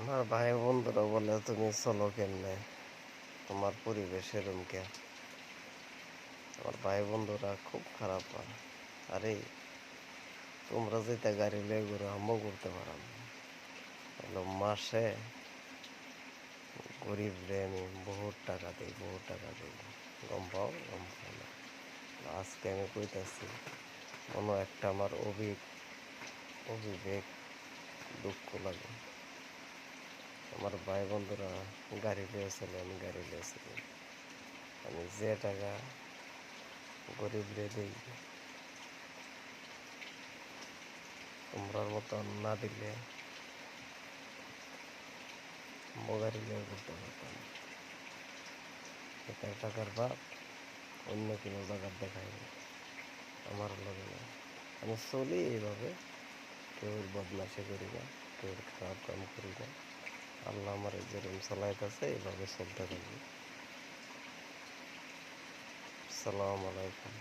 আমার ভাই বন্ধুরা বলে তুমি চলো কেমনে, তোমার পরিবেশ এরম কে। আমার ভাই বন্ধুরা খুব খারাপ হয়। আরে তোমরা যেটা গাড়ি লয়ে ঘুরো আমিও ঘুরতে পারাম। হলো মাসে গরিব রে আমি বহুত টাকা দিই, বহুত টাকা দিই। গম পাও গম পাও না। আজকে আমি কইতাছি মনে একটা আমার অবিবেক দুঃখ লাগে। আমার ভাই বন্ধুরা গাড়ি লিয়ে চলে, আমি গাড়ি লিয়ে চলি। আমি যে টাকা গরিব রে দিই তোমরার মতন না দিলে গাড়ি লিয়ে ঘুরতে পারতাম। এটার টাকার বাপ অন্য কোনো জায়গার দেখায় না, আমার লাগে না। আমি চলি এইভাবে, কেউ বদমাশি করি না, কেউ খারাপ কাম করি না। আল্লাহ আমার যেরকম চলাইতেছে এইভাবে চলতে থাকবে। আসসালামু আলাইকুম।